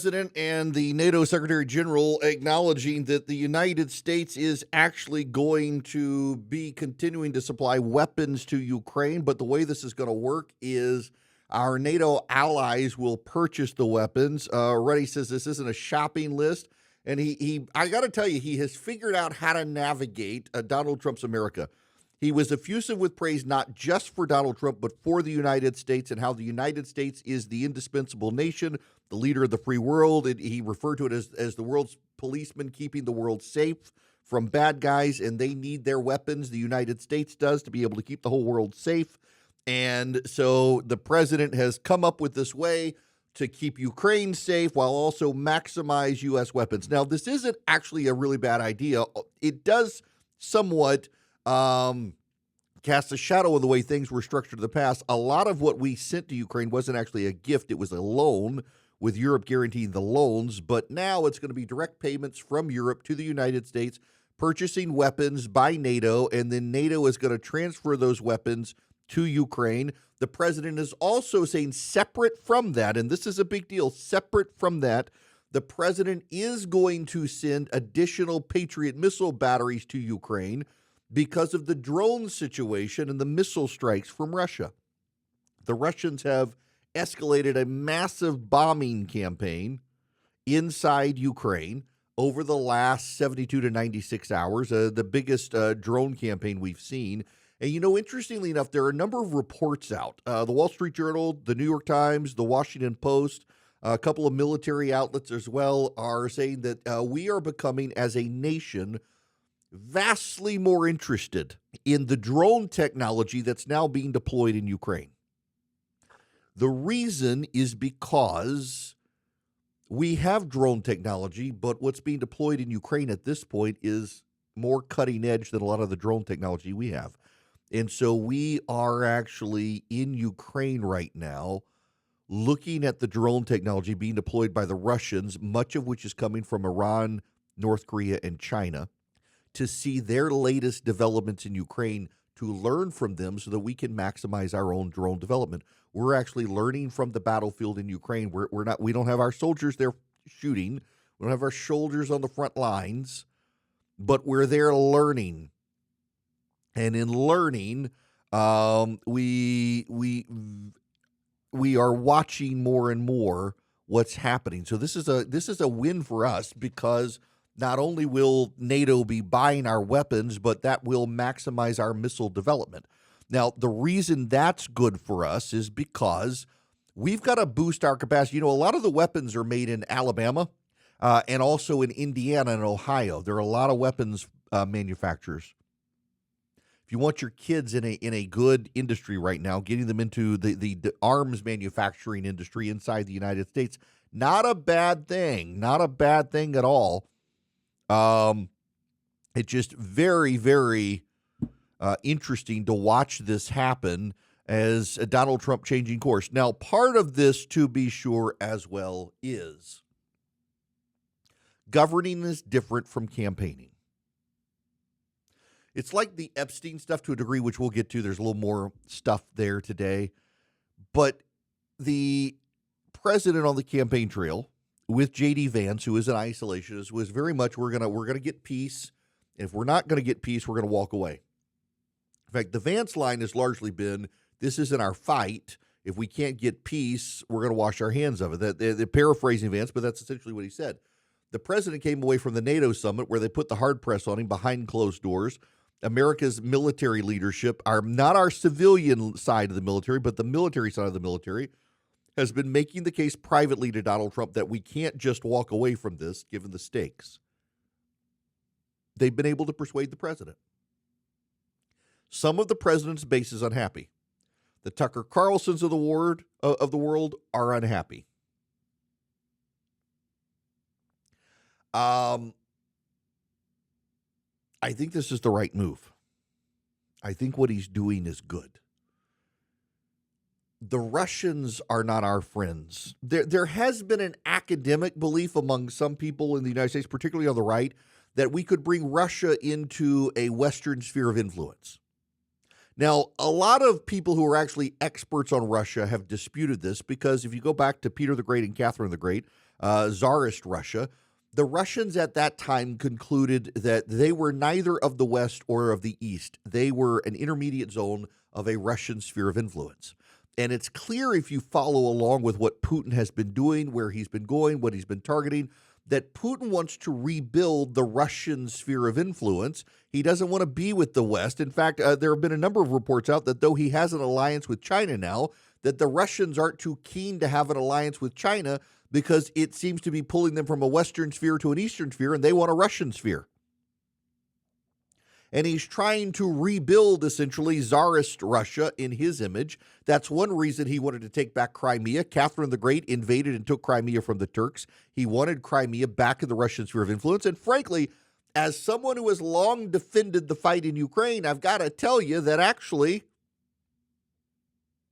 President and the NATO Secretary General acknowledging that the United States is actually going to be continuing to supply weapons to Ukraine. But the way this is going to work is our NATO allies will purchase the weapons. Reddy says this isn't a shopping list. And I got to tell you, he has figured out how to navigate Donald Trump's America. He was effusive with praise not just for Donald Trump, but for the United States and how the United States is the indispensable nation, the leader of the free world. He referred to it as the world's policeman, keeping the world safe from bad guys, and they need their weapons. The United States does to be able to keep the whole world safe. And so the president has come up with this way to keep Ukraine safe while also maximize U.S. weapons. Now, this isn't actually a really bad idea. It does somewhat cast a shadow on the way things were structured in the past. A lot of what we sent to Ukraine wasn't actually a gift. It was a loan, with Europe guaranteeing the loans. But now it's going to be direct payments from Europe to the United States, purchasing weapons by NATO, and then NATO is going to transfer those weapons to Ukraine. The president is also saying, separate from that, and this is a big deal, separate from that, the president is going to send additional Patriot missile batteries to Ukraine because of the drone situation and the missile strikes from Russia. The Russians have escalated a massive bombing campaign inside Ukraine over the last 72 to 96 hours, the biggest drone campaign we've seen. And, interestingly enough, there are a number of reports out. The Wall Street Journal, the New York Times, the Washington Post, a couple of military outlets as well are saying that we are becoming, as a nation, vastly more interested in the drone technology that's now being deployed in Ukraine. The reason is because we have drone technology, but what's being deployed in Ukraine at this point is more cutting edge than a lot of the drone technology we have. And so we are actually in Ukraine right now looking at the drone technology being deployed by the Russians, much of which is coming from Iran, North Korea, and China, to see their latest developments in Ukraine, to learn from them so that we can maximize our own drone development. We're actually learning from the battlefield in Ukraine. We don't have our soldiers there shooting. We don't have our soldiers on the front lines, but we're there learning. And in learning, we are watching more and more what's happening. So this is a win for us, because not only will NATO be buying our weapons, but that will maximize our missile development. Now, the reason that's good for us is because we've got to boost our capacity. A lot of the weapons are made in Alabama and also in Indiana and Ohio. There are a lot of weapons manufacturers. If you want your kids in a good industry right now, getting them into the arms manufacturing industry inside the United States, not a bad thing. Not a bad thing at all. It's just very, very interesting to watch this happen as Donald Trump changing course. Now, part of this, to be sure, as well, is governing is different from campaigning. It's like the Epstein stuff to a degree, which we'll get to. There's a little more stuff there today. But the president on the campaign trail with J.D. Vance, who is an isolationist, was very much, we're gonna get peace. If we're not going to get peace, we're going to walk away. In fact, the Vance line has largely been, this isn't our fight. If we can't get peace, we're going to wash our hands of it. They're paraphrasing Vance, but that's essentially what he said. The president came away from the NATO summit where they put the hard press on him behind closed doors. America's military leadership, not our civilian side of the military, but the military side of the military, has been making the case privately to Donald Trump that we can't just walk away from this given the stakes. They've been able to persuade the president. Some of the president's base is unhappy. The Tucker Carlsons of the world are unhappy. I think this is the right move. I think what he's doing is good. The Russians are not our friends. There has been an academic belief among some people in the United States, particularly on the right, that we could bring Russia into a Western sphere of influence. Now, a lot of people who are actually experts on Russia have disputed this, because if you go back to Peter the Great and Catherine the Great, Tsarist Russia. The Russians at that time concluded that they were neither of the West or of the East. They were an intermediate zone of a Russian sphere of influence. And it's clear if you follow along with what Putin has been doing, where he's been going, what he's been targeting, that Putin wants to rebuild the Russian sphere of influence. He doesn't want to be with the West. In fact, there have been a number of reports out that though he has an alliance with China now, that the Russians aren't too keen to have an alliance with China because it seems to be pulling them from a Western sphere to an Eastern sphere, and they want a Russian sphere. And he's trying to rebuild, essentially, Tsarist Russia in his image. That's one reason he wanted to take back Crimea. Catherine the Great invaded and took Crimea from the Turks. He wanted Crimea back in the Russian sphere of influence. And frankly, as someone who has long defended the fight in Ukraine, I've got to tell you that actually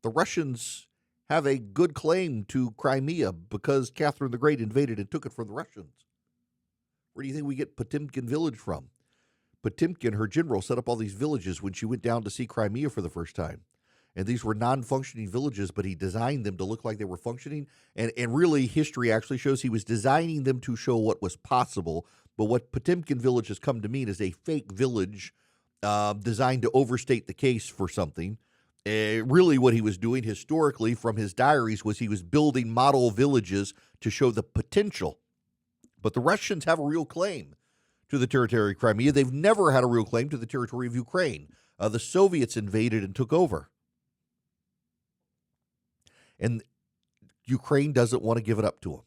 the Russians have a good claim to Crimea because Catherine the Great invaded and took it from the Russians. Where do you think we get Potemkin village from? Potemkin, her general, set up all these villages when she went down to see Crimea for the first time. And these were non-functioning villages, but he designed them to look like they were functioning. And really, history actually shows he was designing them to show what was possible. But what Potemkin village has come to mean is a fake village designed to overstate the case for something. Really what he was doing historically from his diaries was he was building model villages to show the potential. But the Russians have a real claim to the territory of Crimea. They've never had a real claim to the territory of Ukraine. The Soviets invaded and took over. And Ukraine doesn't want to give it up to them.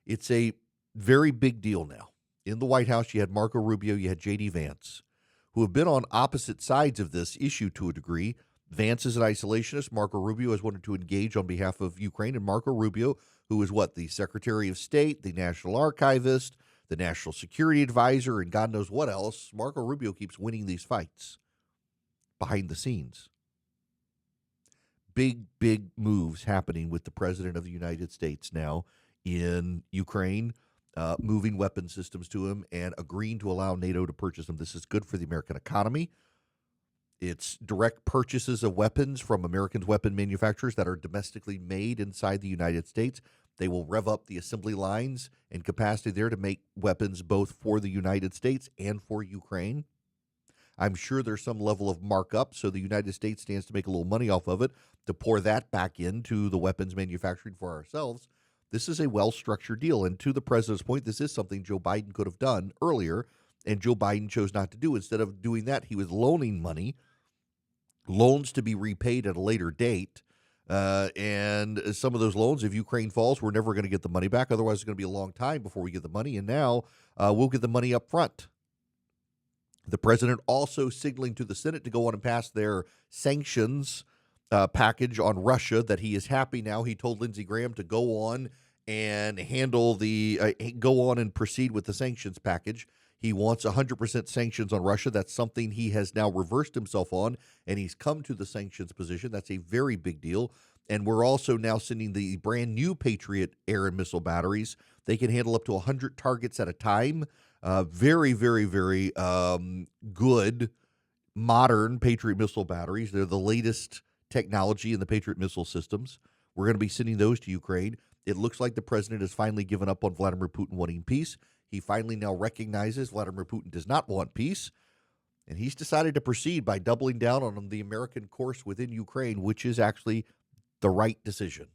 It's a very big deal now. In the White House, you had Marco Rubio, you had J.D. Vance, who have been on opposite sides of this issue to a degree. Vance is an isolationist. Marco Rubio has wanted to engage on behalf of Ukraine. And Marco Rubio, who is the Secretary of State, the National Archivist, the National Security Advisor, and God knows what else. Marco Rubio keeps winning these fights behind the scenes. Big, big moves happening with the President of the United States now in Ukraine, moving weapon systems to him and agreeing to allow NATO to purchase them. This is good for the American economy. It's direct purchases of weapons from American weapon manufacturers that are domestically made inside the United States. They will rev up the assembly lines and capacity there to make weapons both for the United States and for Ukraine. I'm sure there's some level of markup, so the United States stands to make a little money off of it to pour that back into the weapons manufacturing for ourselves. This is a well-structured deal, and to the president's point, this is something Joe Biden could have done earlier, and Joe Biden chose not to do. Instead of doing that, he was loaning money, loans to be repaid at a later date, and some of those loans, if Ukraine falls, we're never going to get the money back. Otherwise, it's going to be a long time before we get the money, and now we'll get the money up front. The president also signaling to the Senate to go on and pass their sanctions package on Russia, that he is happy now. He told Lindsey Graham to go on and go on and proceed with the sanctions package. He wants 100% sanctions on Russia. That's something he has now reversed himself on, and he's come to the sanctions position. That's a very big deal. And we're also now sending the brand new Patriot air and missile batteries. They can handle up to 100 targets at a time. Very, very, very good modern Patriot missile batteries. They're the latest technology in the Patriot missile systems. We're going to be sending those to Ukraine. It looks like the president has finally given up on Vladimir Putin wanting peace. He finally now recognizes Vladimir Putin does not want peace, and he's decided to proceed by doubling down on the American course within Ukraine, which is actually the right decision.